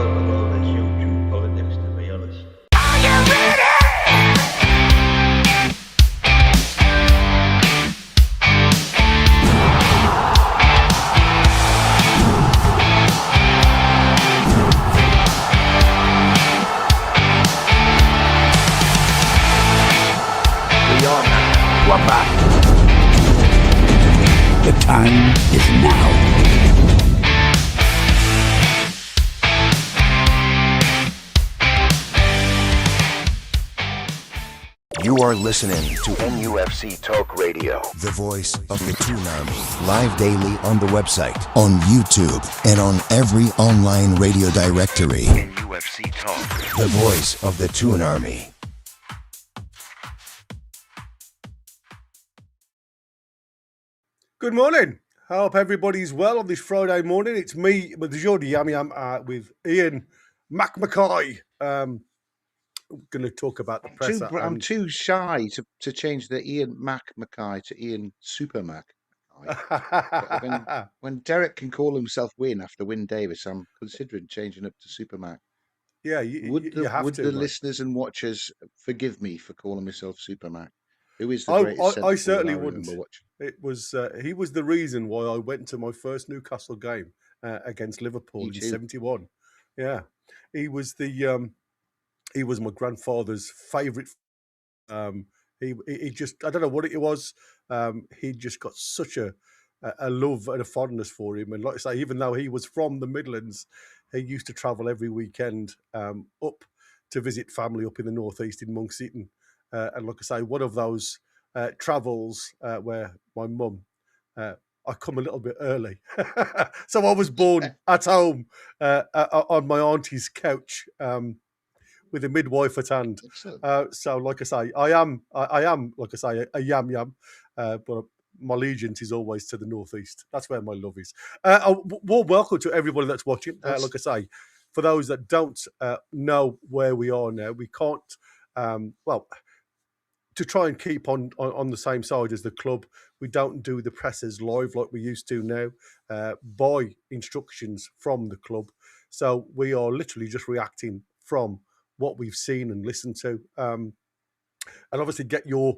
bored with all this YouTube politics, to be honest. We're back. The time is now. You are listening to NUFC Talk Radio, the voice of the Toon Army. Live daily on the website, on YouTube, and on every online radio directory. NUFC Talk, the voice of the Toon Army. Good morning. I hope everybody's well on this Friday morning. It's me, with Jordi Yam Yam, with Ian McMackay. I'm going to talk about the presser. I'm too shy to change the Ian McMackay to Ian Super Mac. when Derek can call himself Win after Win Davis, I'm considering changing up to Super Mac. Yeah, would the listeners and watchers forgive me for calling myself Super Mac? Who is the greatest? I certainly wouldn't. It was he was the reason why I went to my first Newcastle game against Liverpool in '71. Yeah, he was he was my grandfather's favourite. He just, I don't know what it was. He just got such a love and a fondness for him. And like I say, even though he was from the Midlands, he used to travel every weekend up to visit family up in the northeast in Monk Seaton. And like I say, one of those travels where my mum, I come a little bit early. So I was born at home on my auntie's couch with a midwife at hand. So like I say, I am, like I say, a yam yam, but my allegiance is always to the northeast. That's where my love is. Warm welcome to everybody that's watching. Like I say, for those that don't know where we are now, we can't, to try and keep on the same side as the club, we don't do the presses live like we used to now, by instructions from the club. So we are literally just reacting from what we've seen and listened to, and obviously get your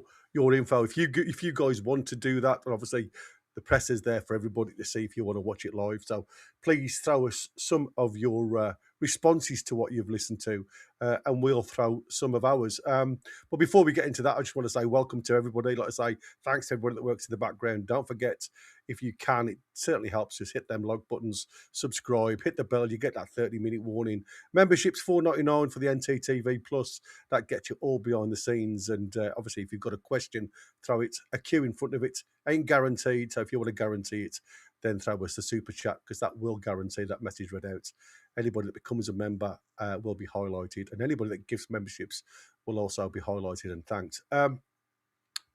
info. If you guys want to do that, then obviously the press is there for everybody to see if you want to watch it live. So please throw us some of your responses to what you've listened to, and we'll throw some of ours. But before we get into that, I just want to say welcome to everybody. Like I say, thanks to everybody that works in the background. Don't forget, if you can, it certainly helps us, hit them like buttons, subscribe, hit the bell. You get that 30-minute warning. Membership's $4.99 for the NTTV Plus. That gets you all behind the scenes. And obviously, if you've got a question, throw it, a queue in front of it. Ain't guaranteed. So if you want to guarantee it, then throw us the super chat, because that will guarantee that message read out. Anybody that becomes a member will be highlighted, and anybody that gives memberships will also be highlighted and thanked.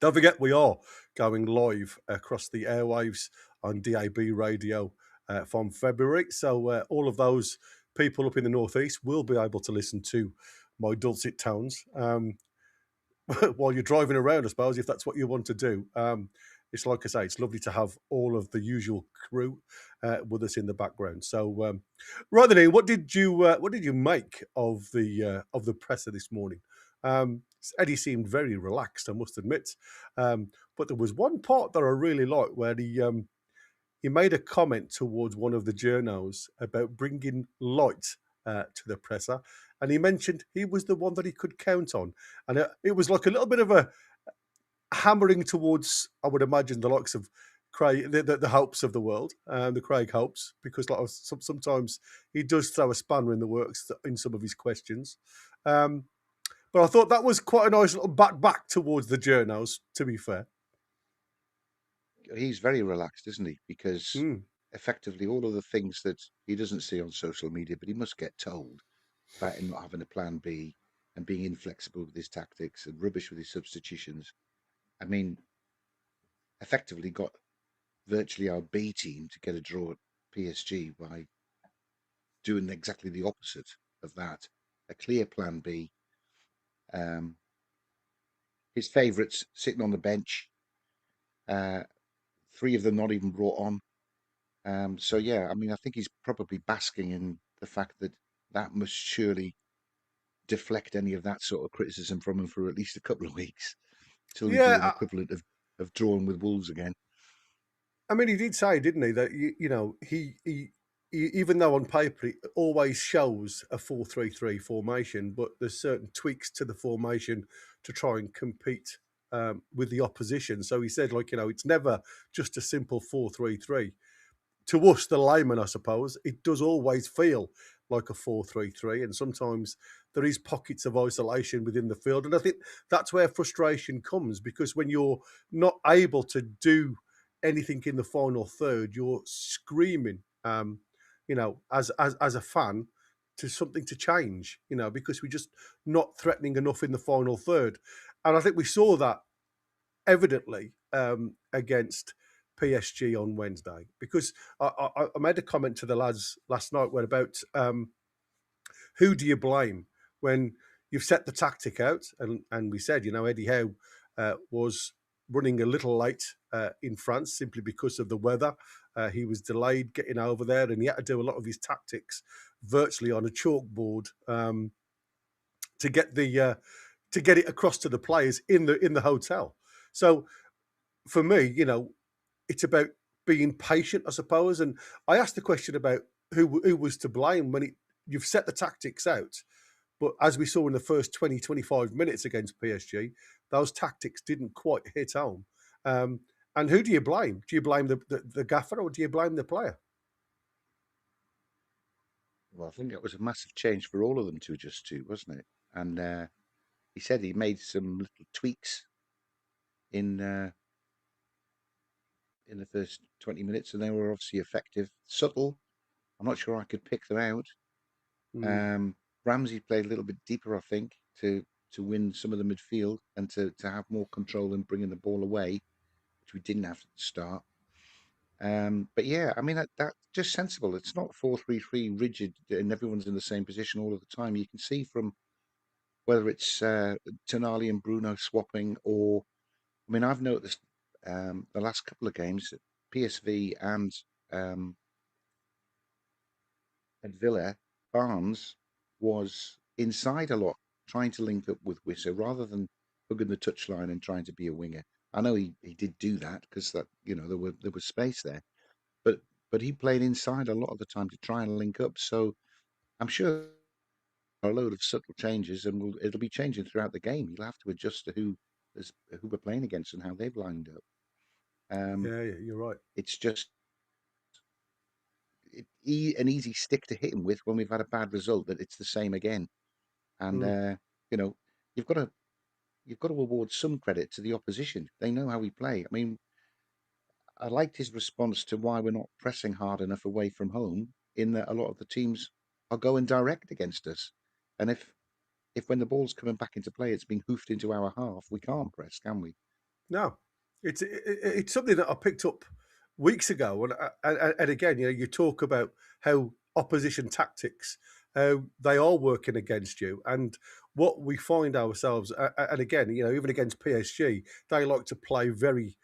Don't forget, we are going live across the airwaves on DAB radio from February. So all of those people up in the northeast will be able to listen to my dulcet tones while you're driving around, I suppose, if that's what you want to do. It's like I say, it's lovely to have all of the usual crew with us in the background. So, right then, what did you make of the presser this morning? Eddie seemed very relaxed, I must admit. But there was one part that I really liked where he made a comment towards one of the journos about bringing light to the presser, and he mentioned he was the one that he could count on, and it was like a little bit of a hammering towards, I would imagine, the likes of Craig, the Hopes of the world, the Craig Hopes, because like sometimes he does throw a spanner in the works in some of his questions. But I thought that was quite a nice little back towards the journos, to be fair. He's very relaxed, isn't he? Because effectively all of the things that he doesn't see on social media, but he must get told about him not having a plan B and being inflexible with his tactics and rubbish with his substitutions. I mean, effectively got virtually our B team to get a draw at PSG by doing exactly the opposite of that. A clear plan B. His favourites sitting on the bench. 3 of them not even brought on. So yeah, I mean, I think he's probably basking in the fact that that must surely deflect any of that sort of criticism from him for at least a couple of weeks till we do an Yeah, equivalent of drawing with Wolves again. I mean, he did say, didn't he, that he even though on paper it always shows a 4-3-3 formation, but there's certain tweaks to the formation to try and compete with the opposition. So he said, like, it's never just a simple 4-3-3. To us, the layman, I suppose, it does always feel like a 4-3-3, and sometimes there is pockets of isolation within the field. And I think that's where frustration comes, because when you're not able to do anything in the final third, you're screaming, as a fan, to something to change, because we're just not threatening enough in the final third. And I think we saw that evidently against PSG on Wednesday, because I made a comment to the lads last night where about who do you blame when you've set the tactic out, and we said, Eddie Howe was running a little late in France simply because of the weather. He was delayed getting over there, and he had to do a lot of his tactics virtually on a chalkboard to get it across to the players in the hotel. So for me, it's about being patient, I suppose. And I asked the question about who was to blame when you've set the tactics out. But as we saw in the first 20, 25 minutes against PSG, those tactics didn't quite hit home. And who do you blame? Do you blame the gaffer, or do you blame the player? Well, I think it was a massive change for all of them to adjust to, wasn't it? And he said he made some little tweaks in the first 20 minutes, and they were obviously effective, subtle. I'm not sure I could pick them out. Ramsey played a little bit deeper, I think, to win some of the midfield and to have more control in bringing the ball away, which we didn't have at the start. But yeah, I mean, that's just sensible. It's not 4-3-3 rigid and everyone's in the same position all of the time. You can see from whether it's Tonali and Bruno swapping, or, I mean, I've noticed the last couple of games, PSV and Villa, Barnes was inside a lot, trying to link up with Wissa rather than hugging the touchline and trying to be a winger. I know he did do that because that there was space there, but he played inside a lot of the time to try and link up. So I'm sure a load of subtle changes, and it'll be changing throughout the game. You'll have to adjust to who we're playing against and how they've lined up. Yeah, you're right. It's just an easy stick to hit him with when we've had a bad result, that it's the same again. And you've got to award some credit to the opposition. They know how we play. I mean, I liked his response to why we're not pressing hard enough away from home, in that a lot of the teams are going direct against us. And if when the ball's coming back into play, it's being hoofed into our half, we can't press, can we? No, it's something that I picked up weeks ago, and again, you talk about how opposition tactics, how they are working against you, and what we find ourselves, and again, even against PSG, they like to play very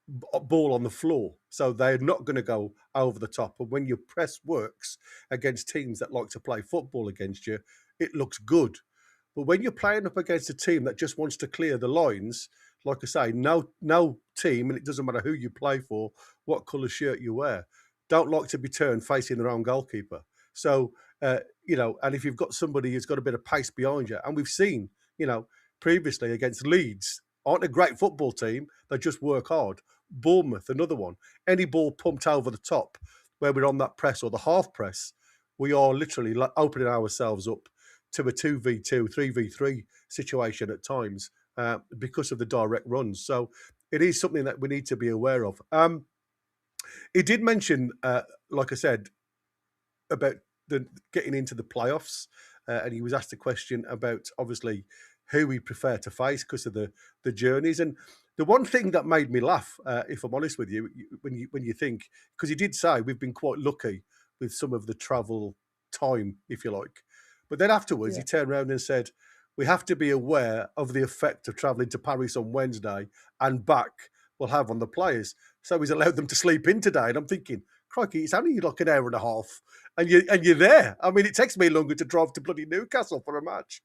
ball on the floor, so they're not going to go over the top. And when your press works against teams that like to play football against you, it looks good. But when you're playing up against a team that just wants to clear the lines, like I say, no team, and it doesn't matter who you play for, what colour shirt you wear, don't like to be turned facing their own goalkeeper. So, and if you've got somebody who's got a bit of pace behind you, and we've seen, previously against Leeds, aren't a great football team, they just work hard. Bournemouth, another one. Any ball pumped over the top where we're on that press or the half press, we are literally opening ourselves up to a 2v2, 3v3 situation at times because of the direct runs. So it is something that we need to be aware of. He did mention, like I said, about getting into the playoffs, and he was asked a question about, obviously, who we prefer to face because of the journeys. And the one thing that made me laugh, if I'm honest with you, when you think, because he did say we've been quite lucky with some of the travel time, if you like. But then afterwards, he turned around and said, we have to be aware of the effect of travelling to Paris on Wednesday and back will have on the players. So he's allowed them to sleep in today. And I'm thinking, crikey, it's only like an hour and a half and you're there. I mean, it takes me longer to drive to bloody Newcastle for a match.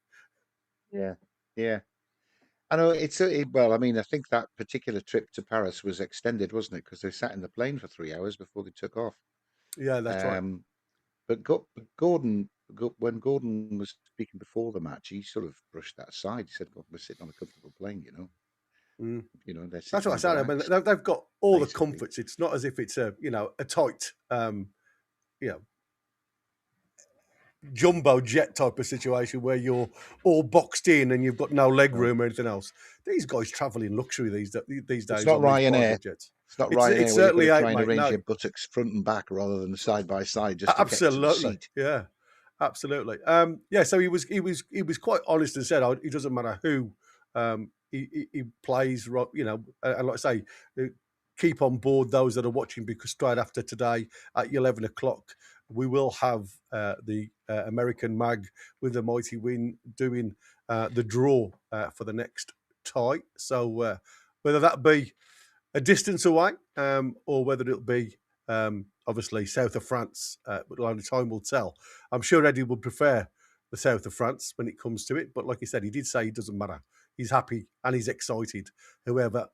Yeah, yeah. I know well. I mean, I think that particular trip to Paris was extended, wasn't it? Because they sat in the plane for 3 hours before they took off. Yeah, that's right. But when Gordon was speaking before the match, he sort of brushed that aside. He said, "Well, we're sitting on a comfortable plane, you know. Mm. They're That's sitting what I and said. I mean, relaxed, they've got all the basically." comforts. It's not as if it's a tight, you know, jumbo jet type of situation where you're all boxed in and you've got no leg No, room or anything else. These guys travel in luxury these it's days not on these Ryanair. private jets. It's not It Ryanair where you've got certainly to ain't, try and mate. arrange No, your buttocks front and back rather than side by side just to get into the absolutely, seat. yeah, absolutely. Yeah, so he was quite honest and said, it doesn't matter who he plays, and like I say, keep on board those that are watching, because straight after today at 11 o'clock, we will have the American mag with the mighty win doing the draw for the next tie. So whether that be a distance away or whether it'll be obviously south of France, but only time will tell. I'm sure Eddie would prefer the south of France when it comes to it, but like he said, he did say it doesn't matter. He's happy and he's excited, whoever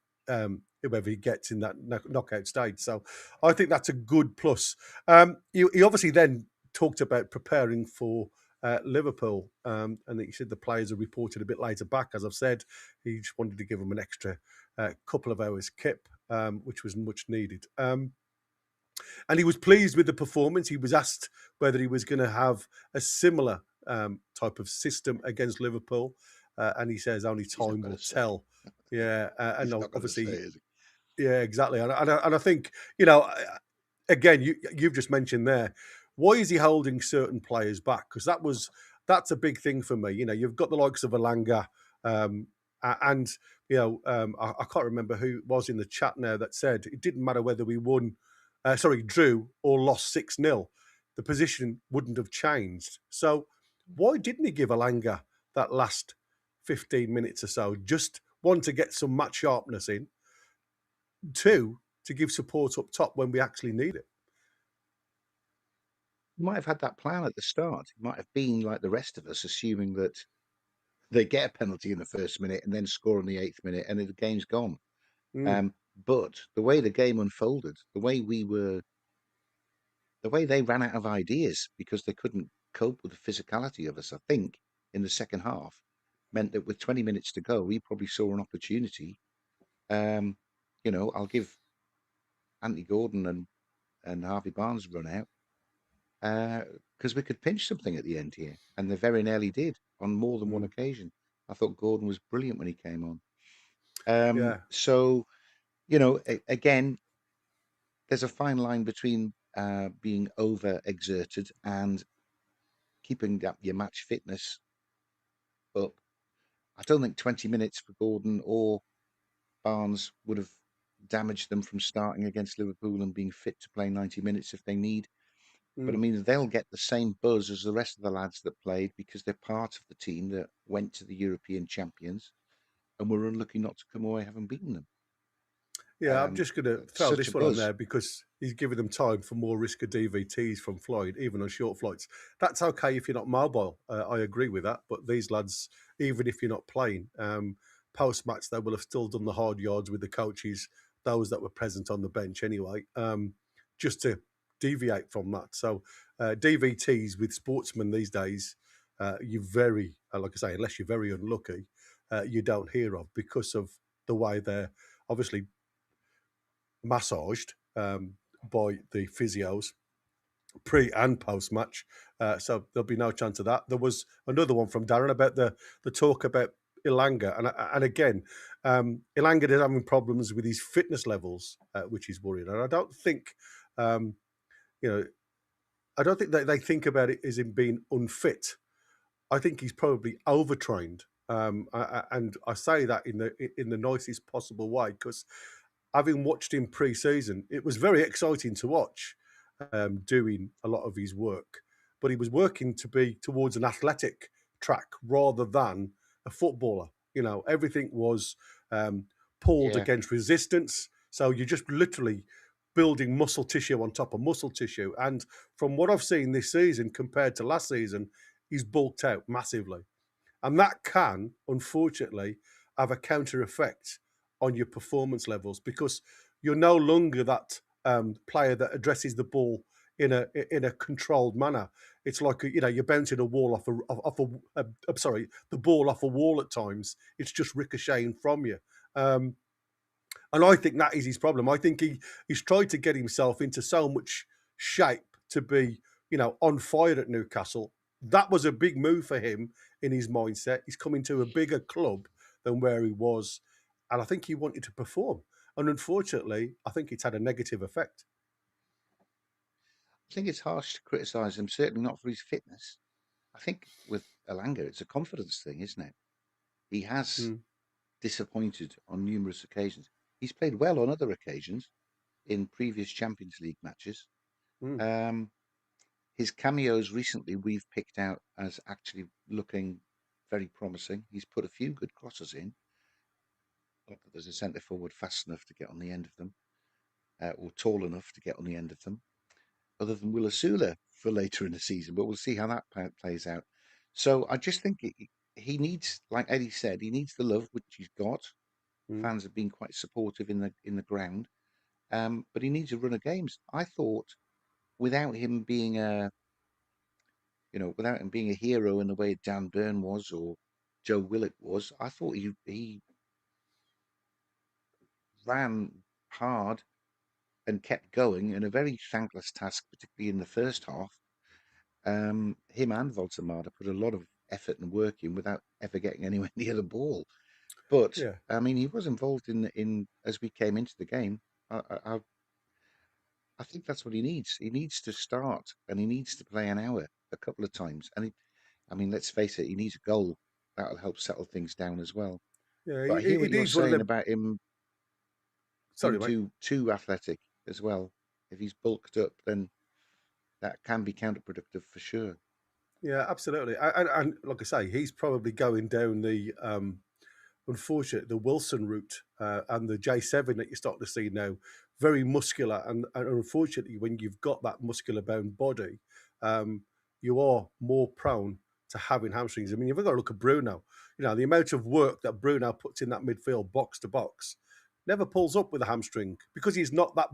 he gets in that knockout stage. So I think that's a good plus. He obviously then talked about preparing for Liverpool, and he said the players are reported a bit later back. As I've said, he just wanted to give them an extra couple of hours kip, which was much needed. And he was pleased with the performance. He was asked whether he was going to have a similar type of system against Liverpool, and he says only time will tell. Yeah, and He's not going to say, obviously, is he? yeah, exactly. And I think, again, you've just mentioned there, why is he holding certain players back? Because that's a big thing for me. You've got the likes of Alanga, and I can't remember who was in the chat now that said it didn't matter whether we drew or lost 6-0. The position wouldn't have changed. So why didn't he give Alanga that last 15 minutes or so? Just one, to get some match sharpness in. Two, to give support up top when we actually need it. He might have had that plan at the start. He might have been like the rest of us, assuming that they get a penalty in the first minute and then score in the 8th minute and the game's gone. But the way the game unfolded, the way they ran out of ideas because they couldn't cope with the physicality of us, I think, in the second half, meant that with 20 minutes to go, we probably saw an opportunity. I'll give Anthony Gordon and Harvey Barnes run out because we could pinch something at the end here, and they very nearly did on more than one occasion. I thought Gordon was brilliant when he came on. Yeah. So, again, there's a fine line between being over-exerted and keeping up your match fitness up. I don't think 20 minutes for Gordon or Barnes would have damaged them from starting against Liverpool and being fit to play 90 minutes if they need. But I mean, they'll get the same buzz as the rest of the lads that played because they're part of the team that went to the European champions and were unlucky not to come away having beaten them. Yeah, I'm just going to throw Such this a one on buzz. there because he's giving them time for more risk of DVTs from Floyd, even on short flights. That's okay if you're not mobile. I agree with that. But these lads, even if you're not playing, post-match, they will have still done the hard yards with the coaches, those that were present on the bench anyway, just to deviate from that. So DVTs with sportsmen these days, you very, like I say, unless you're very unlucky, you don't hear of because of the way they're obviously massaged by the physios pre and post match. So there'll be no chance of that. There was another one from Darren about the talk about Ilanga. And again, Ilanga is having problems with his fitness levels, which is worrying. And I don't think, I don't think that they think about it as him being unfit. I think he's probably overtrained. And I say that in the nicest possible way because having watched him pre-season, it was very exciting to watch doing a lot of his work. But he was working to be towards an athletic track rather than a footballer. Everything was pulled against resistance. So you just literally building muscle tissue on top of muscle tissue. And from what I've seen this season compared to last season, he's bulked out massively. And that can, unfortunately, have a counter effect on your performance levels, because you're no longer that player that addresses the ball in a controlled manner. It's like, you're bouncing a wall the ball off a wall at times. It's just ricocheting from you. And I think that is his problem. I think he's tried to get himself into so much shape to be, on fire at Newcastle. That was a big move for him in his mindset. He's coming to a bigger club than where he was. And I think he wanted to perform. And unfortunately, I think it's had a negative effect. I think it's harsh to criticise him, certainly not for his fitness. I think with Elanga, it's a confidence thing, isn't it? He has disappointed on numerous occasions. He's played well on other occasions in previous Champions League matches. His cameos recently we've picked out as actually looking very promising. He's put a few good crosses in. Not that there's a centre forward fast enough to get on the end of them, or tall enough to get on the end of them, other than Will Asula for later in the season. But we'll see how that plays out. So I just think he needs, like Eddie said, he needs the love, which he's got. Fans have been quite supportive in the ground, but he needs a run of games. I thought, without him being a hero in the way Dan Burn was or Joe Willett was, I thought he ran hard and kept going in a very thankless task, particularly in the first half. Him and Voltemada put a lot of effort and work in without ever getting anywhere near the ball. But I mean, he was involved in as we came into the game. I think that's what he needs. He needs to start, and he needs to play an hour a couple of times. And let's face it, he needs a goal. That'll help settle things down as well. Yeah, but I hear what you're saying about him. Too athletic as well. If he's bulked up, then that can be counterproductive for sure. Yeah, absolutely. And like I say, he's probably going down the unfortunately the Wilson route and the J7 that you're starting to see now. Very muscular, and unfortunately, when you've got that muscular bound body, you are more prone to having hamstrings. I mean, you've got to look at Bruno. The amount of work that Bruno puts in that midfield, box to box, never pulls up with a hamstring because he's not that.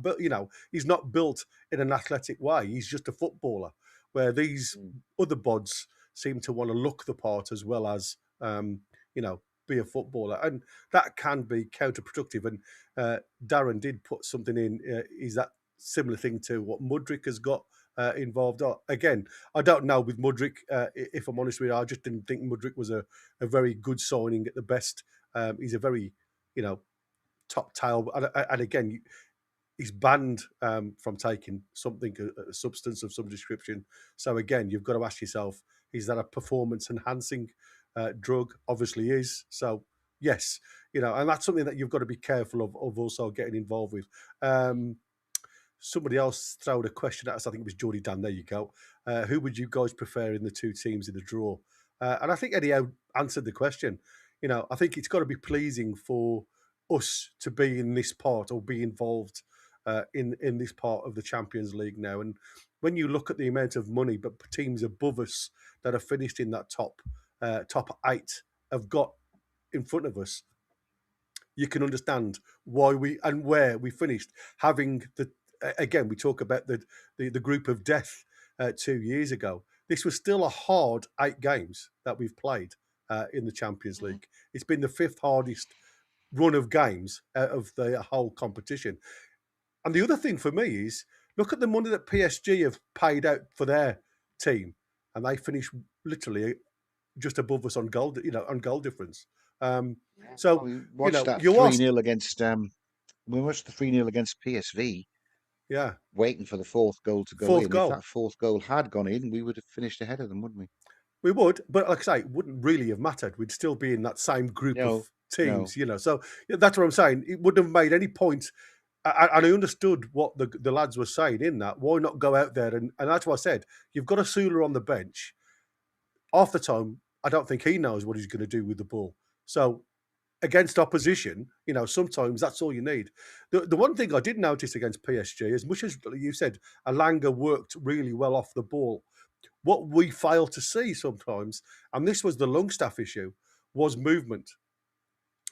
He's not built in an athletic way. He's just a footballer. Where these other bods seem to want to look the part as well as be a footballer, and that can be counterproductive. And Darren did put something in. Is that similar thing to what Mudryk has got involved? Again, I don't know with Mudryk. If I'm honest with you, I just didn't think Mudryk was a very good signing at the best. He's a very top tail, and again, he's banned from taking something, a substance of some description. So again, you've got to ask yourself: is that a performance-enhancing drug? Obviously is. So yes, and that's something that you've got to be careful of also getting involved with. Somebody else threw a question at us. I think it was Geordie Dan. There you go. Who would you guys prefer in the two teams in the draw? And I think Eddie answered the question. I think it's got to be pleasing for us to be in this part or be involved in this part of the Champions League now. And when you look at the amount of money, but teams above us that are finished in that top 8 have got in front of us, you can understand why and where we finished. Having again, we talk about the group of death 2 years ago. This was still a hard 8 games that we've played in the Champions League. It's been the 5th hardest run of games out of the whole competition. And the other thing for me is, look at the money that PSG have paid out for their team, and they finished literally just above us on goal, on goal difference. So we watched that 3-0 against. We watched the 3-0 against PSV. Yeah, waiting for the 4th goal to go in. If that 4th goal had gone in, we would have finished ahead of them, wouldn't we? We would, but like I say, it wouldn't really have mattered. We'd still be in that same group of teams, So that's what I'm saying. It wouldn't have made any point. And I understood what the lads were saying in that. Why not go out there? And that's what I said. You've got a Sula on the bench. Half the time, I don't think he knows what he's going to do with the ball. So against opposition, sometimes that's all you need. The one thing I did notice against PSG, as much as you said, Alanga worked really well off the ball, what we fail to see sometimes, and this was the Longstaff issue, was movement.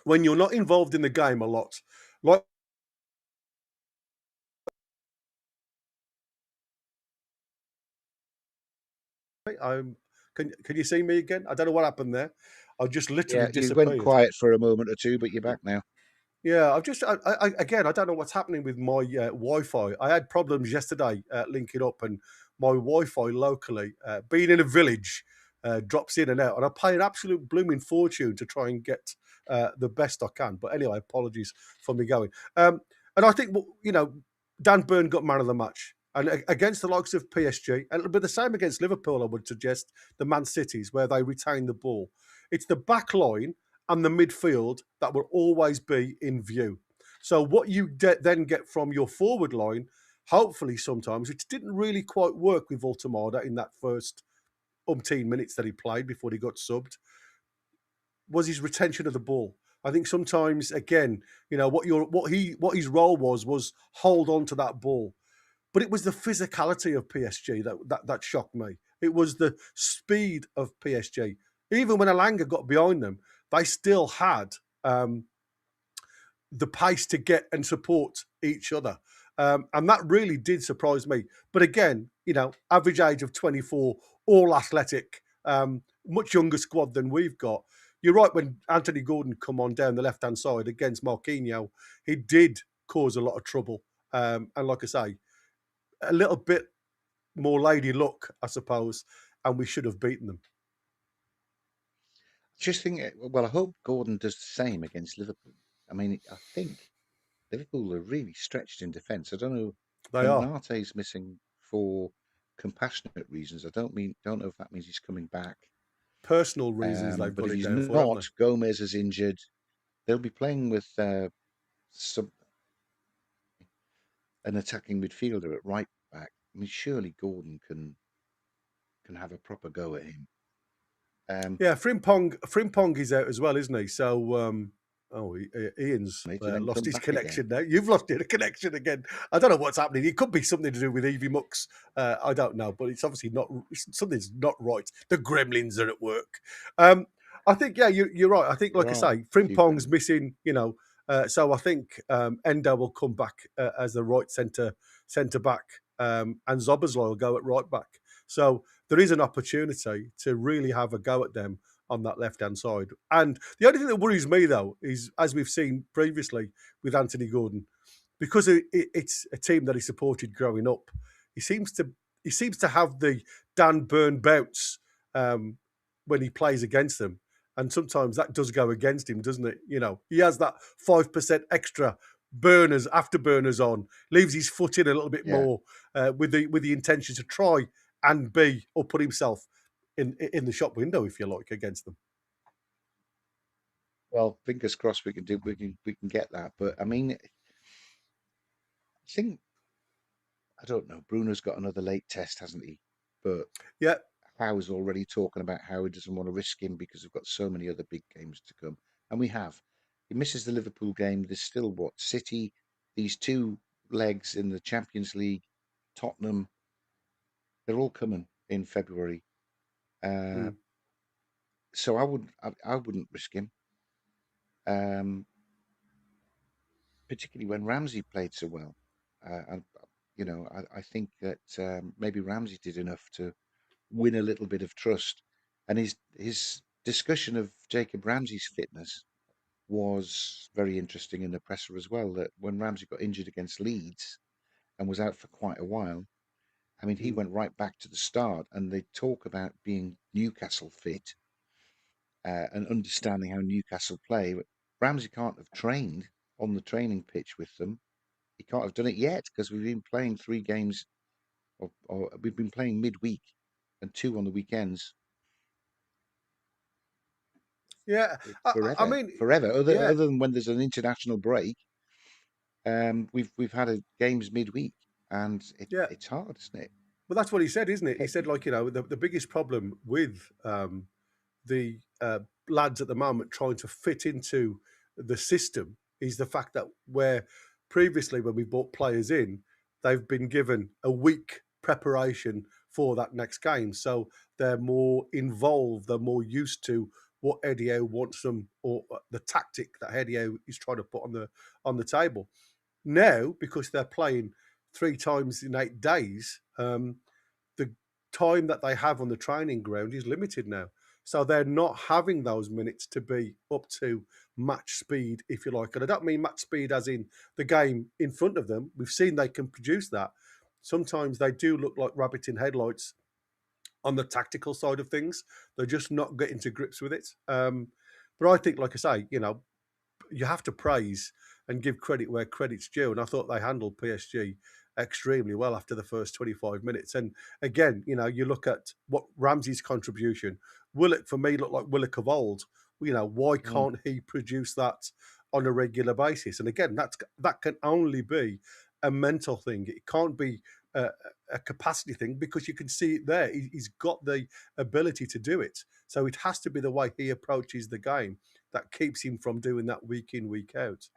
When you're not involved in the game a lot, like can you see me again? I don't know what happened there. I just literally Yeah, you went disappeared. quiet for a moment or two, but you're back now. Yeah, again, I don't know what's happening with my Wi-Fi. I had problems yesterday linking up, and my Wi-Fi locally, being in a village, drops in and out, and I pay an absolute blooming fortune to try and get the best I can. But anyway, apologies for me going. And I think Dan Burn got man of the match, and against the likes of PSG, and it'll be the same against Liverpool. I would suggest the Man Cities where they retain the ball. It's the back line and the midfield that will always be in view. So what you then get from your forward line, hopefully sometimes, which didn't really quite work with Voltemada in that first umpteen minutes that he played before he got subbed, was his retention of the ball. I think sometimes, again, what his role was hold on to that ball. But it was the physicality of PSG that shocked me. It was the speed of PSG. Even when Alanga got behind them, they still had the pace to get and support each other. And that really did surprise me. But again, average age of 24, all athletic, much younger squad than we've got. You're right, when Anthony Gordon come on down the left-hand side against Marquinhos, he did cause a lot of trouble. And like I say, a little bit more lady luck, I suppose, and we should have beaten them. Just think, well, I hope Gordon does the same against Liverpool. I mean, I think Liverpool are really stretched in defence. I don't know. They are. Konate's missing for compassionate reasons. I don't know if that means he's coming back. Personal reasons they've but got if it he's down for, not, Gomez is injured. They'll be playing with an attacking midfielder at right back. I mean, surely Gordon can have a proper go at him. Yeah, Frimpong is out as well, isn't he? So, Ian's lost his connection now. You've lost the connection again. I don't know what's happening. It could be something to do with Evie Mux. I don't know, but it's obviously not. Something's not right. The gremlins are at work. I think, yeah, you're right. I think, like I say, Frimpong's missing. So I think Endo will come back as the right centre back, and Zoboszlai will go at right back. So there is an opportunity to really have a go at them on that left-hand side. And the only thing that worries me, though, is, as we've seen previously with Anthony Gordon, because it's a team that he supported growing up, he seems to have the Dan Burn bounce when he plays against them. And sometimes that does go against him, doesn't it? He has that 5% extra afterburners on, leaves his foot in a little bit more with the intention to try and put himself in the shop window, if you like, against them. Well, fingers crossed we can get that. But I mean, I don't know. Bruno's got another late test, hasn't he? But yeah, Howe's already talking about how he doesn't want to risk him because we've got so many other big games to come, and we have. He misses the Liverpool game. There's still City, these two legs in the Champions League, Tottenham. They're all coming in February. So I wouldn't risk him. Particularly when Ramsey played so well. And I think that maybe Ramsey did enough to win a little bit of trust. And his discussion of Jacob Ramsey's fitness was very interesting in the presser as well. That when Ramsey got injured against Leeds and was out for quite a while, I mean, he went right back to the start. And they talk about being Newcastle fit and understanding how Newcastle play. But Ramsey can't have trained on the training pitch with them. He can't have done it yet because we've been playing 3 games, or we've been playing midweek and 2 on the weekends. Yeah, forever. Other than when there's an international break, we've had games midweek, and it's hard, isn't it? Well, that's what he said, isn't it? He said, the biggest problem with the lads at the moment trying to fit into the system is the fact that where previously when we brought players in, they've been given a week preparation for that next game. So they're more involved, they're more used to what Eddie Howe wants them, or the tactic that Eddie Howe is trying to put on the table. Now, because they're playing 3 times in 8 days, the time that they have on the training ground is limited now. So they're not having those minutes to be up to match speed, if you like. And I don't mean match speed as in the game in front of them. We've seen they can produce that. Sometimes they do look like rabbit in headlights on the tactical side of things. They're just not getting to grips with it. But I think, like I say, you have to praise and give credit where credit's due. And I thought they handled PSG extremely well after the first 25 minutes. And again, you look at what Ramsey's contribution. Willock, for me, looked like Willock of old. Why can't he produce that on a regular basis? And again, that can only be a mental thing. It can't be a capacity thing, because you can see it there. He's got the ability to do it. So it has to be the way he approaches the game that keeps him from doing that week in, week out.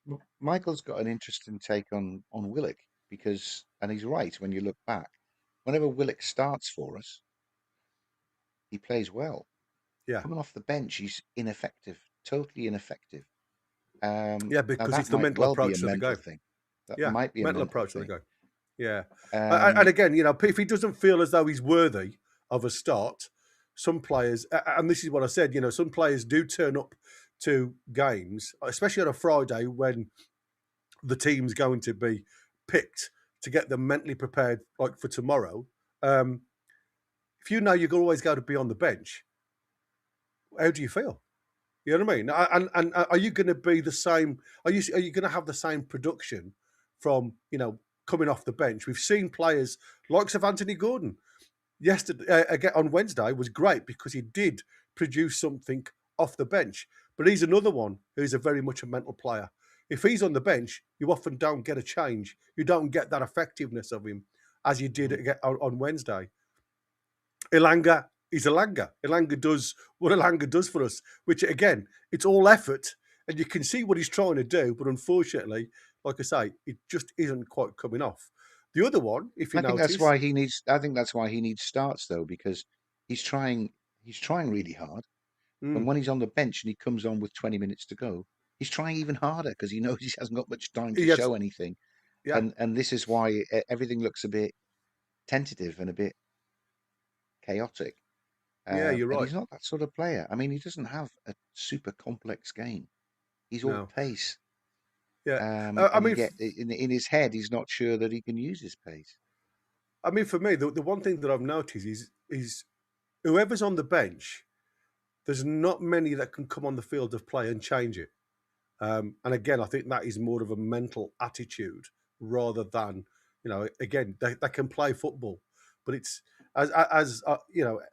Look, Michael's got an interesting take on Willock, because, and he's right, when you look back, whenever Willock starts for us, he plays well. Yeah. Coming off the bench, he's ineffective, totally ineffective. Because it's the mental approach to the game. Thing. That might be a mental approach to the thing. game. Yeah. And again, if he doesn't feel as though he's worthy of a start, some players, and this is what I said, some players do turn up to games, especially on a Friday when the team's going to be picked to get them mentally prepared, like for tomorrow. If you know you're always going to be on the bench, how do you feel? You know what I mean? And are you going to be the same? Are you going to have the same production from coming off the bench? We've seen players like Anthony Gordon yesterday, again on Wednesday, was great because he did produce something off the bench. But he's another one who's a very much a mental player. If he's on the bench, you often don't get a change. You don't get that effectiveness of him as you did on Wednesday. Elanga is Elanga. Elanga does what Elanga does for us, which again, it's all effort, and you can see what he's trying to do. But unfortunately, like I say, it just isn't quite coming off. The other one, if you notice, I think that's why he needs starts though, because he's trying really hard. And when he's on the bench and he comes on with 20 minutes to go, he's trying even harder because he knows he hasn't got much time to show anything. Yeah. And this is why everything looks a bit tentative and a bit chaotic. Yeah, you're right. He's not that sort of player. I mean, he doesn't have a super complex game. He's all pace. Yeah, in his head, he's not sure that he can use his pace. I mean, for me, the one thing that I've noticed is whoever's on the bench, there's not many that can come on the field of play and change it. And again, I think that is more of a mental attitude rather than, again, they can play football, but it's as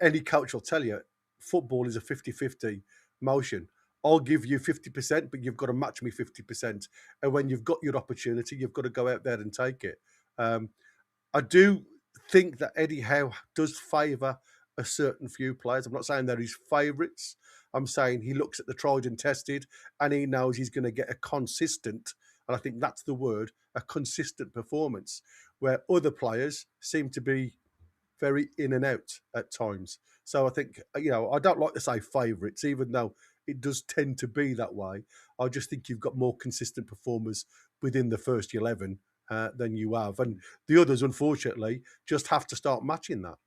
any coach will tell you, football is a 50-50 motion. I'll give you 50%, but you've got to match me 50%. And when you've got your opportunity, you've got to go out there and take it. I do think that Eddie Howe does favour a certain few players. I'm not saying they're his favourites. I'm saying he looks at the tried and tested and he knows he's going to get a consistent, and I think that's the word, a consistent performance, where other players seem to be very in and out at times. So I think, I don't like to say favourites, even though it does tend to be that way. I just think you've got more consistent performers within the first 11 than you have. And the others, unfortunately, just have to start matching that.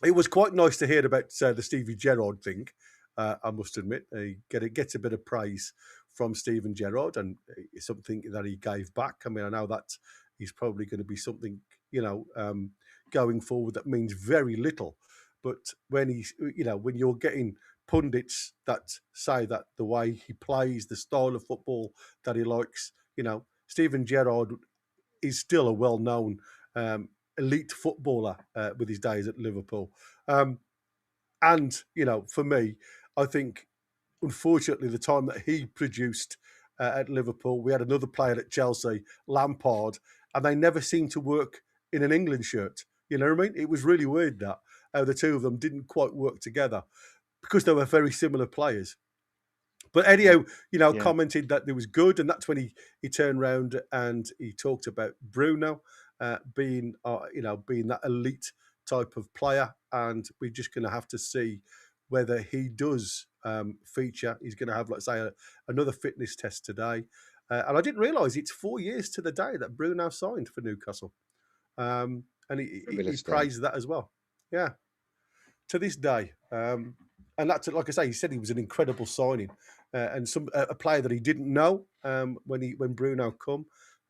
It was quite nice to hear about the Stevie Gerrard thing, I must admit. He gets a bit of praise from Steven Gerrard, and it's something that he gave back. I mean, I know that he's probably going to be something, going forward that means very little. But when when you're getting pundits that say that the way he plays, the style of football that he likes, Steven Gerrard is still a well-known elite footballer with his days at Liverpool. And, for me, I think, unfortunately, the time that he produced at Liverpool, we had another player at Chelsea, Lampard, and they never seemed to work in an England shirt. You know what I mean? It was really weird that the two of them didn't quite work together because they were very similar players. But anyhow, Yeah. commented that it was good, and that's when he turned around and he talked about Bruno being being that elite type of player, and we're just going to have to see whether he does feature. He's going to have, let's say, another fitness test today, and I didn't realise it's 4 years to the day that Bruno signed for Newcastle, and he praised that as well. Yeah, to this day. And that's, like I say, he said he was an incredible signing, and a player that he didn't know when Bruno come,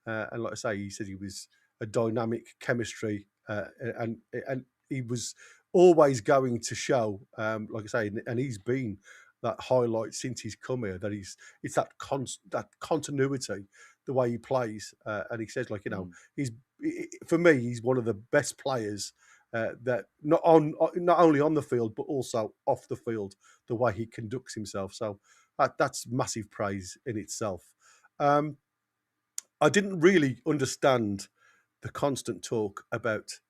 and like I say, he said he was a dynamic chemistry, and he was always going to show, like I say, and he's been that highlight since he's come here. That it's that continuity, the way he plays, and he says, like, he's for me, he's one of the best players. That not only on the field but also off the field, the way he conducts himself. So that's massive praise in itself. I didn't really understand the constant talk about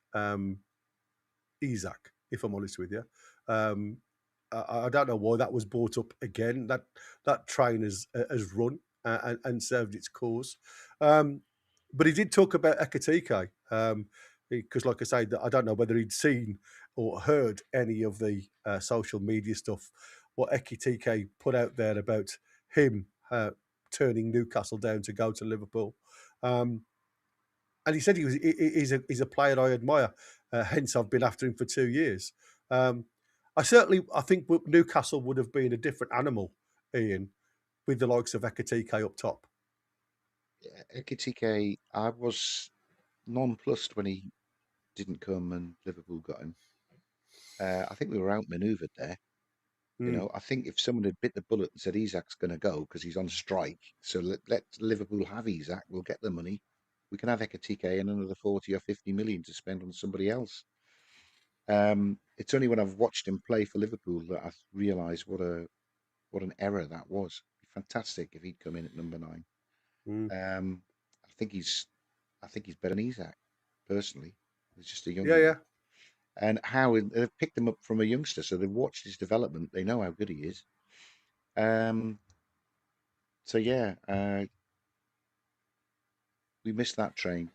Isak, if I'm honest with you. I don't know why that was brought up again. That train has run and served its cause. But he did talk about Ekitike. Because, like I say, I don't know whether he'd seen or heard any of the social media stuff, what Ekitike put out there about him turning Newcastle down to go to Liverpool. And he said he's a player I admire, hence I've been after him for 2 years. I think Newcastle would have been a different animal, Ian, with the likes of Ekitike up top. Yeah, Ekitike, I was nonplussed when he didn't come and Liverpool got him. I think we were outmaneuvered there. I think if someone had bit the bullet and said Isak's going to go because he's on strike, so let Liverpool have Isak, we'll get the money. We can have Ekitike and another 40 or 50 million to spend on somebody else. It's only when I've watched him play for Liverpool that I've realised what an error that was. Fantastic if he'd come in at number 9. I think he's better than Isak, personally. He's just a young guy. Yeah. And Howe, they've picked him up from a youngster, so they've watched his development. They know how good he is. So yeah, we missed that train.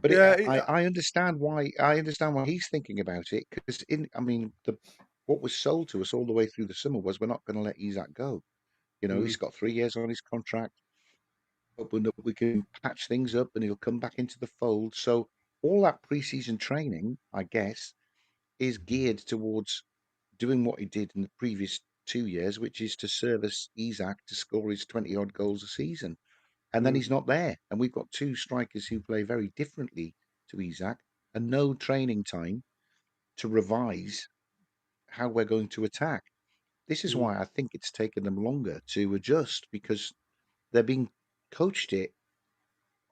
But I understand why. I understand why he's thinking about it, because what was sold to us all the way through the summer was we're not going to let Isak go. He's got 3 years on his contract. Hoping that we can patch things up and he'll come back into the fold. So all that pre-season training, I guess, is geared towards doing what he did in the previous 2 years, which is to service Isak to score his 20-odd goals a season. And then he's not there. And we've got 2 strikers who play very differently to Isak and no training time to revise how we're going to attack. This is why I think it's taken them longer to adjust, because they're being coached it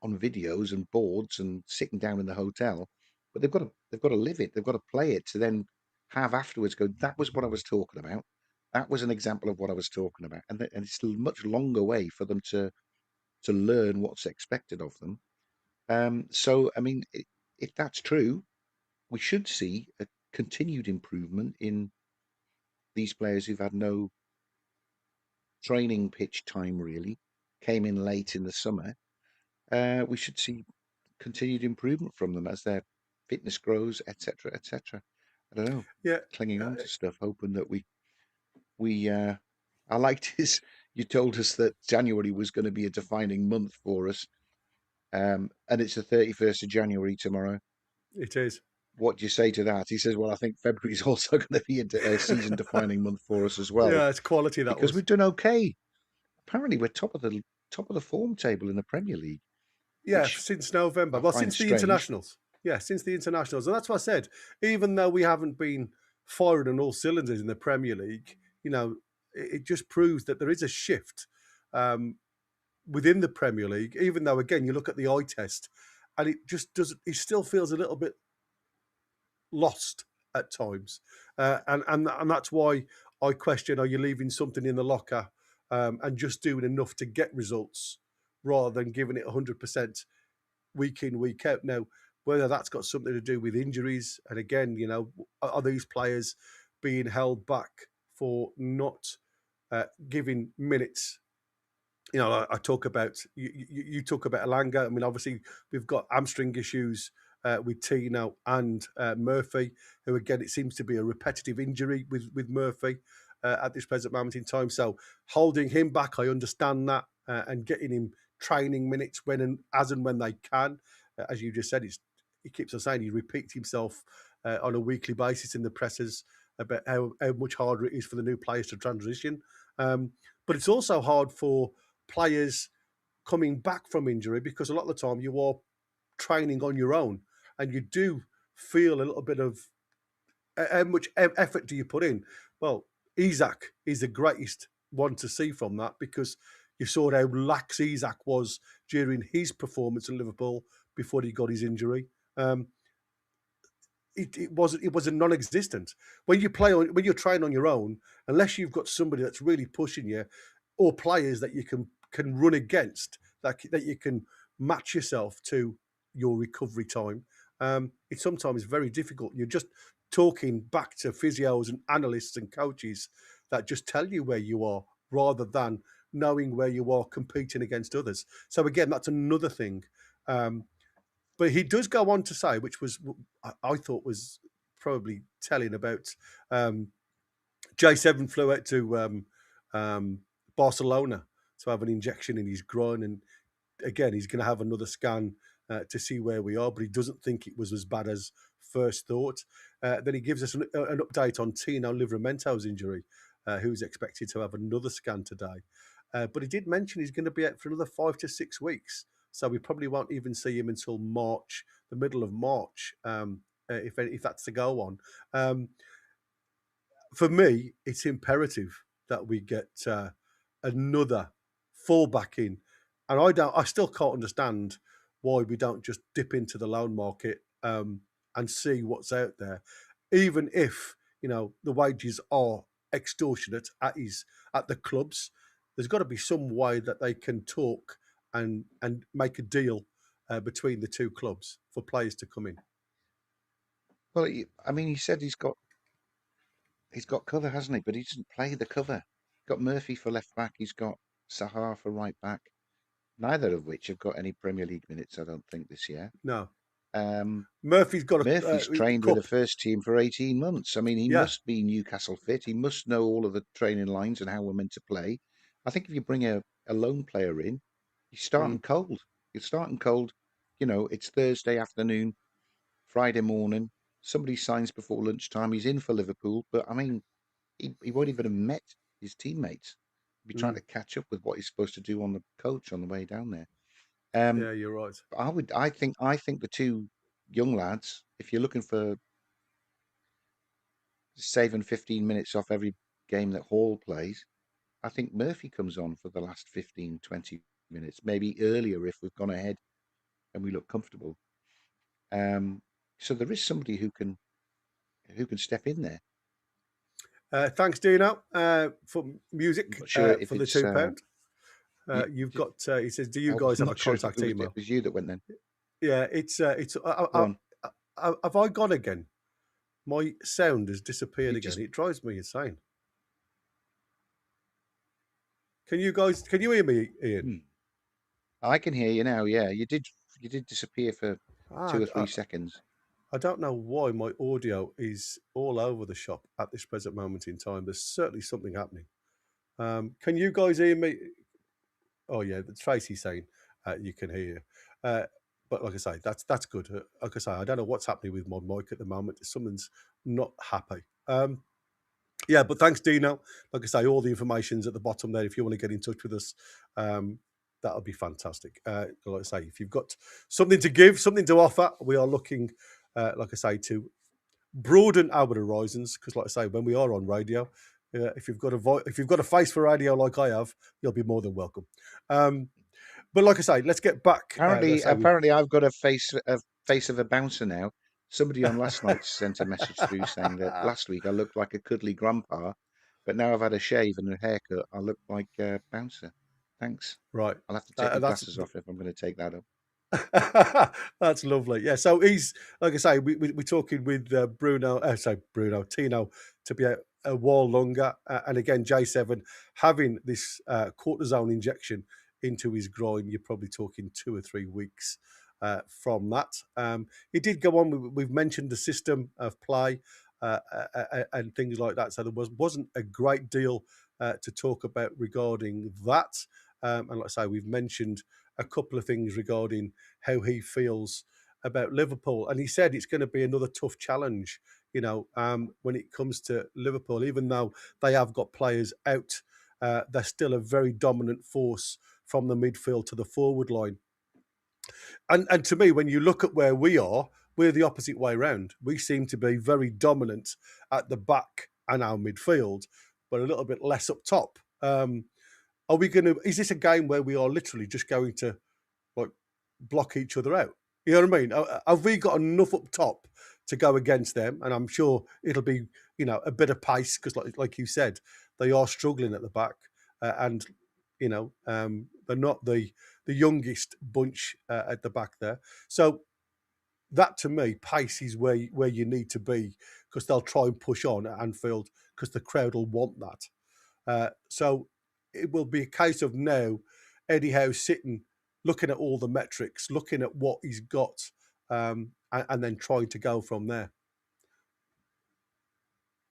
on videos and boards and sitting down in the hotel, but they've got to live it. They've got to play it to then have afterwards go, that was what I was talking about. That was an example of what I was talking about. And it's a much longer way for them to learn what's expected of them. So, I mean, if that's true, we should see a continued improvement in these players who've had no training pitch time, really, came in late in the summer. We should see continued improvement from them as their fitness grows, etc., etc. I don't know. Yeah, clinging on to stuff, hoping that we. I liked his. You told us that January was going to be a defining month for us, and it's the 31st of January tomorrow. It is. What do you say to that? He says, "Well, I think February is also going to be a season-defining month for us as well." Yeah, it's quality because we've done okay. Apparently, we're top of the form table in the Premier League. Yeah, since November. Well, since the internationals. Yeah, since the internationals. And that's what I said. Even though we haven't been firing on all cylinders in the Premier League, it just proves that there is a shift within the Premier League, even though, again, you look at the eye test and it just doesn't, it still feels a little bit lost at times. And that's why I question, are you leaving something in the locker and just doing enough to get results rather than giving it 100% week in, week out? Now, whether that's got something to do with injuries, and again, are these players being held back for not giving minutes. You know, I talk about you talk about Alanga. I mean, obviously we've got hamstring issues with Tino and Murphy, who again it seems to be a repetitive injury with Murphy at this present moment in time. So holding him back, I understand that, and getting him training minutes when and as and when they can. As you just said, he keeps on saying he repeats himself on a weekly basis in the presses about how much harder it is for the new players to transition. But it's also hard for players coming back from injury because a lot of the time you are training on your own and you do feel a little bit of how much effort do you put in? Well, Isak is the greatest one to see from that because you saw how lax Isak was during his performance at Liverpool before he got his injury. It was a non-existent. When you're training on your own, unless you've got somebody that's really pushing you, or players that you can run against, that you can match yourself to your recovery time, it's sometimes very difficult. You're just talking back to physios and analysts and coaches that just tell you where you are rather than knowing where you are competing against others. So again, that's another thing. But he does go on to say, which was I thought was probably telling about J7 flew out to Barcelona to have an injection in his groin, and again he's going to have another scan to see where we are, but he doesn't think it was as bad as first thought. Then he gives us an update on Tino Livramento's injury, who's expected to have another scan today. But he did mention he's going to be out for another 5 to 6 weeks. So we probably won't even see him until March, the middle of March, if that's the go on. For me, it's imperative that we get another fullback in, and I still can't understand why we don't just dip into the loan market and see what's out there, even if the wages are extortionate at the clubs. There's got to be some way that they can talk and make a deal between the two clubs for players to come in. Well, he said he's got cover, hasn't he? But he doesn't play the cover. He's got Murphy for left back. He's got Sahar for right back. Neither of which have got any Premier League minutes, I don't think, this year. No. Murphy's trained with the first team for 18 months. I mean, he must be Newcastle fit. He must know all of the training lines and how we're meant to play. I think if you bring a lone player in, he's starting cold. He's starting cold. It's Thursday afternoon, Friday morning. Somebody signs before lunchtime. He's in for Liverpool. But, I mean, he won't even have met his teammates. He'll be trying to catch up with what he's supposed to do on the coach on the way down there. Yeah, you're right. I think the two young lads, if you're looking for saving 15 minutes off every game that Hall plays, I think Murphy comes on for the last 15, 20 minutes, maybe earlier if we've gone ahead and we look comfortable. So there is somebody who can step in there. Thanks, Dino, for music for the £2. You've got. He says, "Do you guys have a contact email?" It was you that went then. Yeah, it's. Have I gone again? My sound has disappeared again. It drives me insane. Can you hear me, Ian? I can hear you now. Yeah, you did disappear for 2 or 3 seconds. I don't know why my audio is all over the shop at this present moment in time. There's certainly something happening. Can you guys hear me? Oh yeah, Tracy's saying you can hear. But like I say, that's good. Like I say, I don't know what's happening with my mic at the moment. Something's not happy. Yeah, but thanks, Dino. Like I say, all the information's at the bottom there. If you want to get in touch with us, that'll be fantastic. Like I say, if you've got something to give, something to offer, we are looking, like I say, to broaden our horizons. Because, like I say, when we are on radio, if you've got a face for radio like I have, you'll be more than welcome. But like I say, let's get back. Apparently, I've got a face of a bouncer now. Somebody on last night sent a message through saying that last week I looked like a cuddly grandpa, but now I've had a shave and a haircut, I look like a bouncer. Thanks. Right. I'll have to take my glasses off if I'm going to take that up. That's lovely. Yeah. So he's, like I say, we're talking with Tino to be out a while longer. And again, J7 having this cortisone injection into his groin, you're probably talking 2 or 3 weeks from that. He did go on. We've mentioned the system of play and things like that. So there wasn't a great deal to talk about regarding that. And like I say, we've mentioned a couple of things regarding how he feels about Liverpool. And he said it's going to be another tough challenge, when it comes to Liverpool. Even though they have got players out, they're still a very dominant force from the midfield to the forward line. And to me, when you look at where we are, we're the opposite way around. We seem to be very dominant at the back and our midfield, but a little bit less up top. Are we going to? Is this a game where we are literally just going to block each other out? You know what I mean? Have we got enough up top to go against them? And I'm sure it'll be, a bit of pace because, like you said, they are struggling at the back, and they're not the youngest bunch at the back there. So that to me, pace is where you need to be because they'll try and push on at Anfield because the crowd will want that. So it will be a case of now Eddie Howe sitting, looking at all the metrics, looking at what he's got, and then trying to go from there.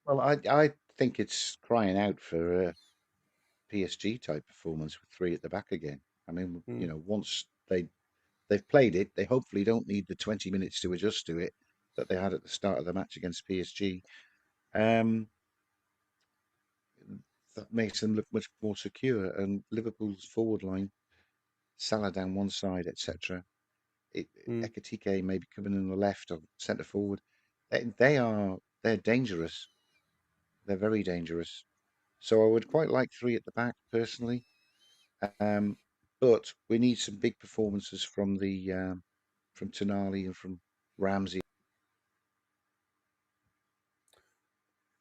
Well, I think it's crying out for a PSG type performance with 3 at the back again. I mean, once they've played it, they hopefully don't need the 20 minutes to adjust to it that they had at the start of the match against PSG. That makes them look much more secure. And Liverpool's forward line, Salah down one side, etc. Ekitike maybe coming in the left or centre forward. They're dangerous. They're very dangerous. So I would quite like 3 at the back personally. But we need some big performances from from Tonali and from Ramsey.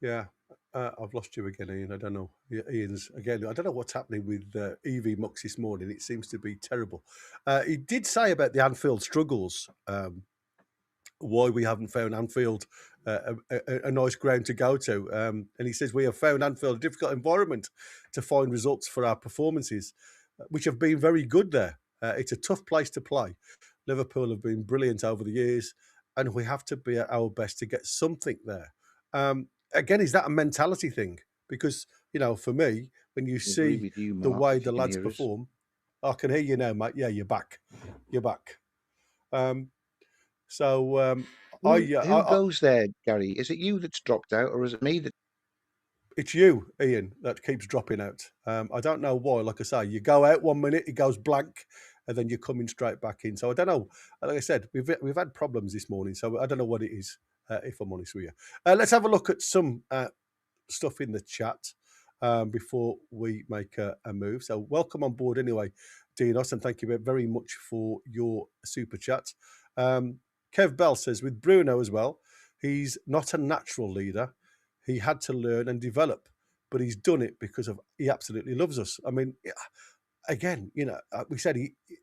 Yeah, I've lost you again, Ian. I don't know. Ian's again. I don't know what's happening with EV Mux this morning. It seems to be terrible. He did say about the Anfield struggles. Why we haven't found Anfield a nice ground to go to. And he says we have found Anfield a difficult environment to find results for our performances, which have been very good there. It's a tough place to play. Liverpool have been brilliant over the years, and we have to be at our best to get something there. Again, is that a mentality thing? Because, for me, when you see the way the lads perform, I can hear you now, mate. Yeah, you're back. You're back. So who goes there, Gary? Is it you that's dropped out, or is it me that? It's you, Ian, that keeps dropping out. I don't know why. Like I say, you go out 1 minute, it goes blank, and then you're coming straight back in. So I don't know. Like I said, we've had problems this morning, so I don't know what it is. If I'm honest with you, let's have a look at some stuff in the chat before we make a move. So welcome on board anyway, Dinos, and thank you very much for your super chat. Kev Bell says, with Bruno as well, he's not a natural leader. He had to learn and develop, but he's done it because he absolutely loves us. I mean, again, we said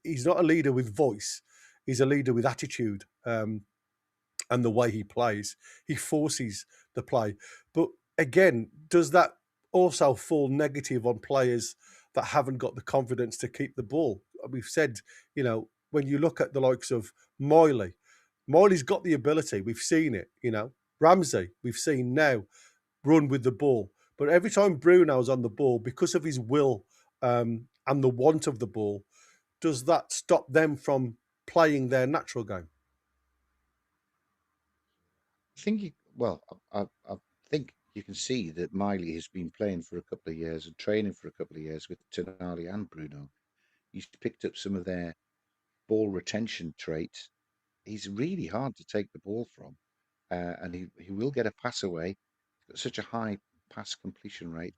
he's not a leader with voice. He's a leader with attitude and the way he plays. He forces the play. But again, does that also fall negative on players that haven't got the confidence to keep the ball? We've said, when you look at the likes of Miley's got the ability. We've seen it, Ramsey, we've seen now run with the ball. But every time Bruno's on the ball, because of his will and the want of the ball, does that stop them from playing their natural game? I think you can see that Miley has been playing for a couple of years and training for a couple of years with Tonali and Bruno. He's picked up some of their ball retention traits. He's really hard to take the ball from, and he will get a pass away. He's got such a high pass completion rate.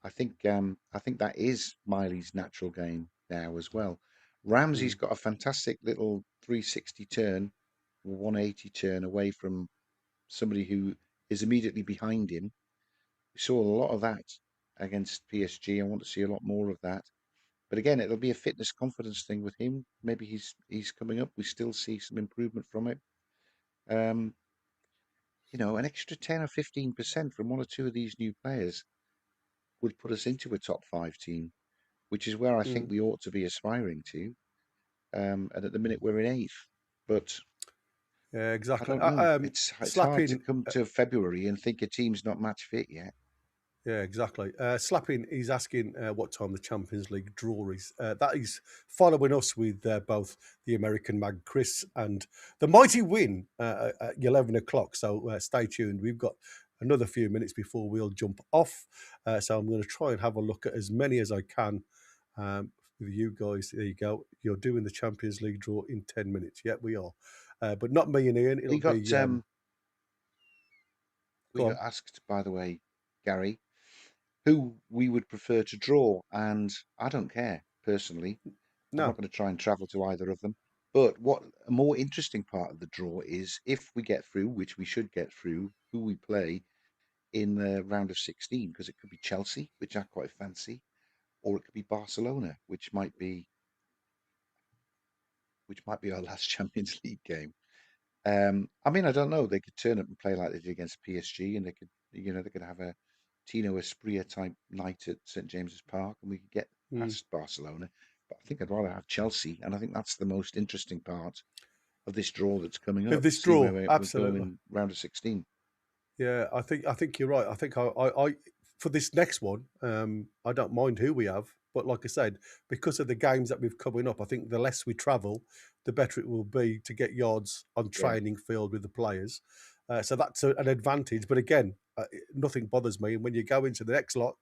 I think that is Miley's natural game now as well. Ramsey's got a fantastic little 360 turn, 180 turn away from somebody who is immediately behind him. We saw a lot of that against PSG. I want to see a lot more of that. But again, it'll be a fitness confidence thing with him. Maybe he's coming up. We still see some improvement from it. an extra 10 or 15% from one or two of these new players would put us into a top 5 team, which is where I think Mm. we ought to be aspiring to. And at the minute we're in 8th, but Yeah, I exactly. don't know. It's hard to Slapping. come to February and think a team's not match fit yet. Yeah, exactly. Slapping, he's asking what time the Champions League draw is. That is following us with both the American mag Chris and the mighty win at 11 o'clock. So stay tuned. We've got another few minutes before we'll jump off. So I'm going to try and have a look at as many as I can with you guys. There you go. You're doing the Champions League draw in 10 minutes. Yeah, we are. But not me and Ian. It'll We got be. we Go got on. asked, by the way, Gary, who we would prefer to draw, and I don't care personally. I'm not No. going to try and travel to either of them. But what a more interesting part of the draw is if we get through, which we should get through, who we play in the round of 16, because it could be Chelsea, which I quite fancy, or it could be Barcelona, which might be our last Champions League game. I mean, I don't know. They could turn up and play like they did against PSG, and they could have a Tino Asprilla type night at St James's Park, and we could get Mm. past Barcelona. But I think I'd rather have Chelsea, and I think that's the most interesting part of this draw that's coming Of up to this see where draw, we'll go absolutely. in round of 16. Yeah, I think you're right. I think I for this next one, I don't mind who we have, but like I said, because of the games that we've coming up, I think the less we travel, the better it will be to get yards on Yeah, training field with the players. So that's an advantage. But again, nothing bothers me. And when you go into the next lot,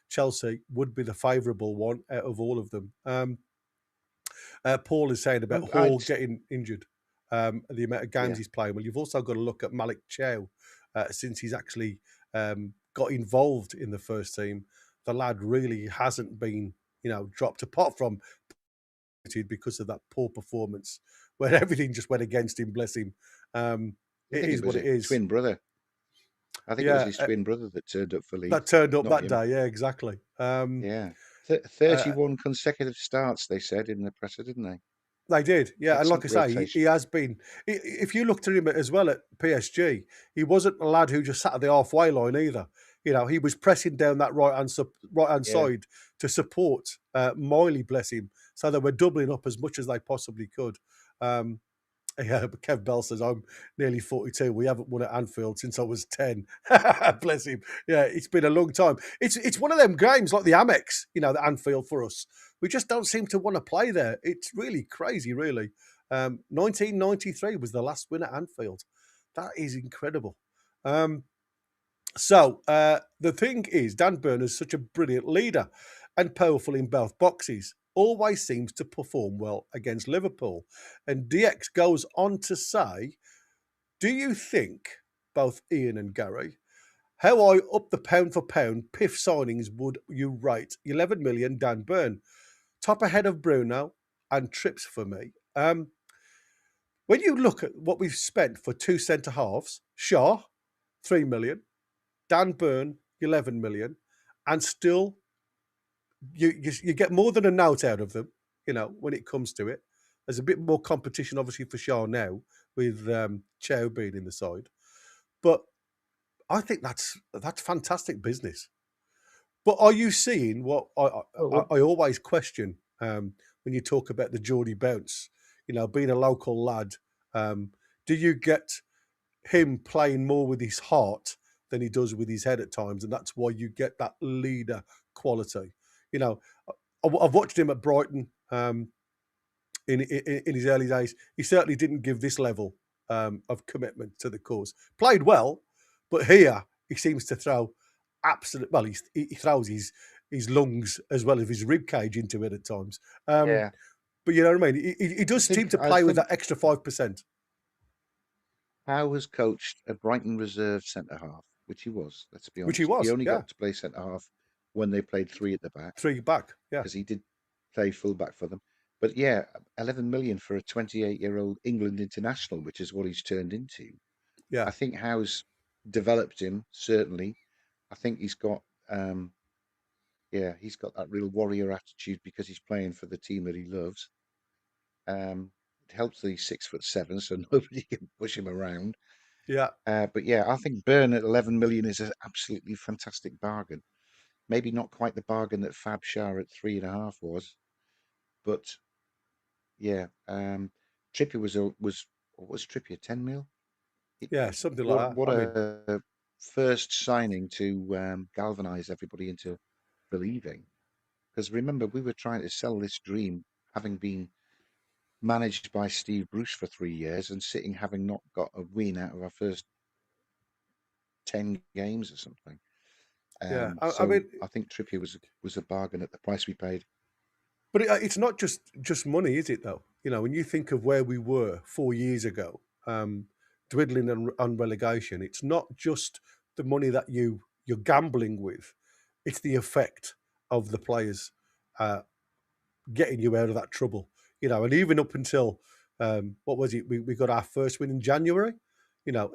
Chelsea would be the favourable one out of all of them. Paul is saying about well, I'd Hall getting injured, the amount of games yeah. he's playing. Well, you've also got to look at Malik Chow since he's actually got involved in the first team. The lad really hasn't been, dropped apart from because of that poor performance where everything just went against him. Bless him. I It think it is was what it a is. twin brother. I think it was Yeah, his twin brother that turned up for that Leeds, turned up not that him. day. Yeah, exactly. Yeah, Uh, 31 consecutive starts, they said in the presser, didn't they? They did, yeah. And like Excellent I say, he rotation. has been. If you looked at him as well at PSG, he wasn't a lad who just sat at the halfway line either. He was pressing down that right hand Yeah, side to support Miley, bless him. So they were doubling up as much as they possibly could. Um, yeah, but Kev Bell says, I'm nearly 42. We haven't won at Anfield since I was 10. Bless him. Yeah, it's been a long time. It's one of them games like the Amex, the Anfield for us. We just don't seem to want to play there. It's really crazy, really. 1993 was the last win at Anfield. That is incredible. The thing is, Dan Burn is such a brilliant leader and powerful in both boxes. Always seems to perform well against Liverpool. And DX goes on to say, do you think, both Ian and Gary, how high up the pound for pound PIF signings would you rate 11 million Dan Burn? Top ahead of Bruno and Trips for me. When you look at what we've spent for two centre halves, Shaw, 3 million, Dan Burn, 11 million, and still you get more than a note out of them, when it comes to it. There's a bit more competition, obviously, for Shaw now with Chow being in the side. But I think that's fantastic business. But are you seeing what I always question when you talk about the Geordie bounce, being a local lad? Do you get him playing more with his heart than he does with his head at times, and that's why you get that leader quality. I've watched him at Brighton in his early days. He certainly didn't give this level of commitment to the cause. Played well, but here he seems to throw absolute. Well, he throws his lungs as well as his rib cage into it at times. yeah. But you know what I mean. He does seem to I play with think that extra 5%. Howe has coached a Brighton reserve centre half, which he was. Let's be Which he honest. He was, only yeah. got to play centre half when they played three at the back, 3 back, yeah. because he did play full back for them. But yeah, 11 million for a 28-year-old England international, which is what he's turned into. Yeah. I think Howe's developed him, certainly. I think he's got he's got that real warrior attitude because he's playing for the team that he loves. It helps that he's 6'7", so nobody can push him around. Yeah. But yeah, I think Burn at 11 million is an absolutely fantastic bargain. Maybe not quite the bargain that Fab Shah at 3.5 was, but yeah, Trippier was what was Trippier, 10 mil? Yeah, something like What that. I mean, a first signing to galvanise everybody into believing. Because remember, we were trying to sell this dream, having been managed by Steve Bruce for 3 years and sitting having not got a win out of our first 10 games or something. yeah. I So mean, I think Trippier was a bargain at the price we paid. but it's not just money, is it? Though, when you think of where we were 4 years ago, dwindling on relegation, it's not just the money that you're gambling with; it's the effect of the players getting you out of that trouble. And even up until what was it? We got our first win in January.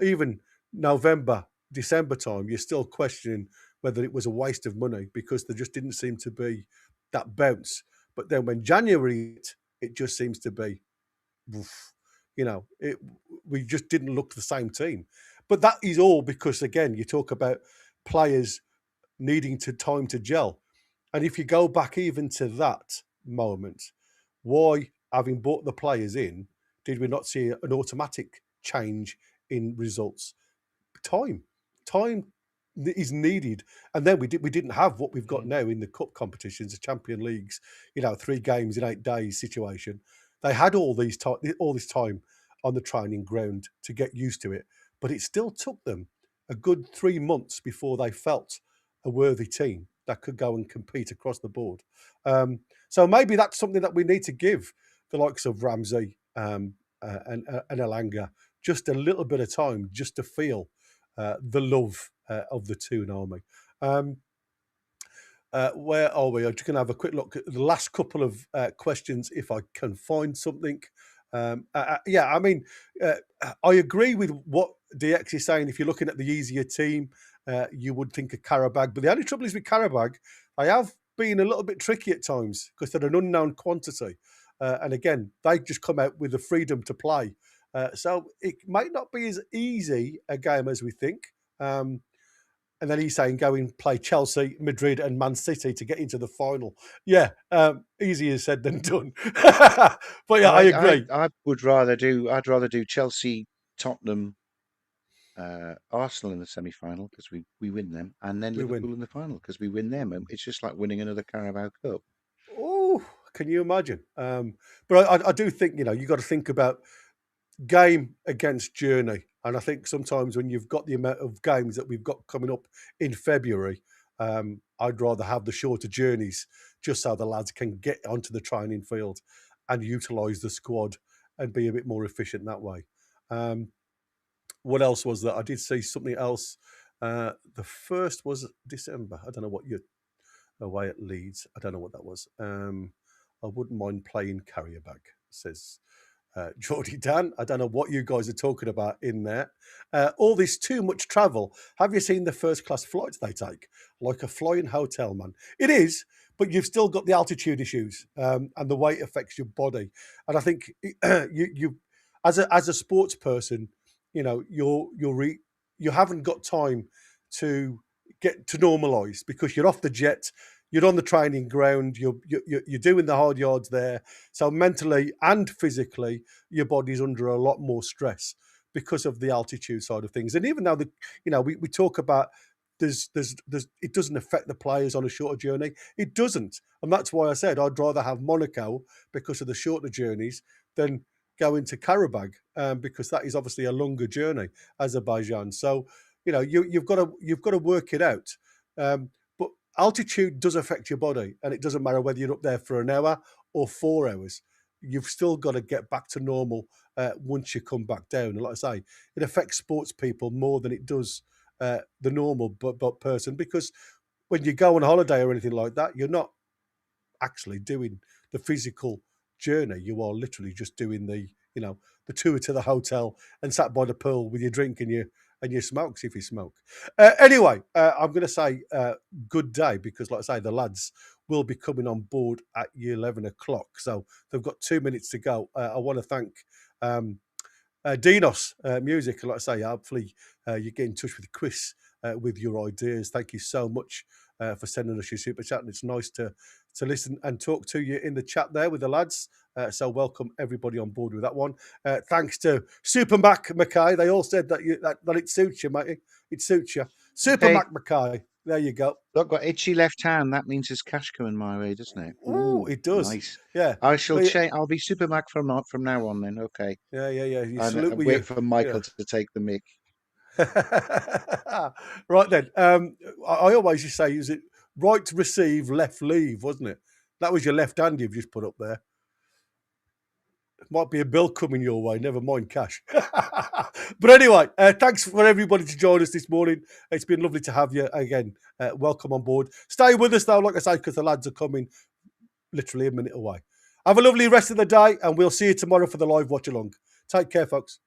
Even November, December time, you're still questioning whether it was a waste of money because there just didn't seem to be that bounce. But then when January hit, it just seems to be, oof, we just didn't look the same team. But that is all because, again, you talk about players needing time to gel. And if you go back even to that moment, why, having brought the players in, did we not see an automatic change in results? Time is needed, and then we didn't have what we've got now in the cup competitions, the Champion Leagues. 3 games in 8 days situation. They had all this time on the training ground to get used to it, but it still took them a good 3 months before they felt a worthy team that could go and compete across the board. So maybe that's something that we need to give the likes of Ramsey and Elanga just a little bit of time just to feel the love of the Toon Army. Where are we? I'm just going to have a quick look at the last couple of questions if I can find something. Yeah, I mean, I agree with what DX is saying. If you're looking at the easier team, you would think of Karabag. But the only trouble is with Karabag, they have been a little bit tricky at times because they're an unknown quantity. And again, they just come out with the freedom to play. So it might not be as easy a game as we think. And then he's saying go and play Chelsea, Madrid, and Man City to get into the final. Yeah, easier said than done. But yeah, I agree. I'd rather do Chelsea, Tottenham, Arsenal in the semi-final because we win them, and then We win. Liverpool in the final because we win them. And it's just like winning another Carabao Cup. Oh, can you imagine? But I do think you got to think about game against journey. And I think sometimes when you've got the amount of games that we've got coming up in February, I'd rather have the shorter journeys just so the lads can get onto the training field and utilise the squad and be a bit more efficient that way. What else was that? I did see something else. The first was December. I don't know what you're away at Leeds. I don't know what that was. I wouldn't mind playing carrier bag, says Geordie Dan. I don't know what you guys are talking about in there. All this too much travel. Have you seen the first class flights they take? Like a flying hotel, man. It is, but you've still got the altitude issues and the way it affects your body. And I think you as a sports person, you haven't got time to get to normalise because you're off the jet. You're on the training ground. You're doing the hard yards there. So mentally and physically, your body's under a lot more stress because of the altitude side of things. And even though we talk about there's it doesn't affect the players on a shorter journey. It doesn't, and that's why I said I'd rather have Monaco because of the shorter journeys than go into Karabag because that is obviously a longer journey, Azerbaijan. So you've got to work it out. But altitude does affect your body, and it doesn't matter whether you're up there for an hour or 4 hours. You've still got to get back to normal once you come back down. And like I say, it affects sports people more than it does the normal but person, because when you go on holiday or anything like that, you're not actually doing the physical journey. You are literally just doing the tour to the hotel and sat by the pool with your drink and your smokes if you smoke. Anyway, I'm going to say good day because, like I say, the lads will be coming on board at 11 o'clock. So they've got 2 minutes to go. I want to thank Dinos Music. Like I say, hopefully you get in touch with Chris with your ideas. Thank you so much for sending us your super chat. And it's nice to listen and talk to you in the chat there with the lads. So welcome everybody on board with that one. Thanks to Super Mac Mackay. They all said that that it suits you, matey. It suits you. Super Mac Mackay. There you go. I've got itchy left hand. That means there's cash coming my way, doesn't it? Ooh, it does. Nice. Yeah. I shall change. I'll be Super Mac from now on. Then, okay. Yeah. You And salute with wait for Michael to take the mic. Right then. I always just say, is it right to receive, left leave, wasn't it? That was your left hand you've just put up there. Might be a bill coming your way, never mind cash. But anyway, thanks for everybody to join us this morning. It's been lovely to have you again. Welcome on board. Stay with us though, like I say, because the lads are coming literally a minute away. Have a lovely rest of the day, and we'll see you tomorrow for the live watch along. Take care, folks.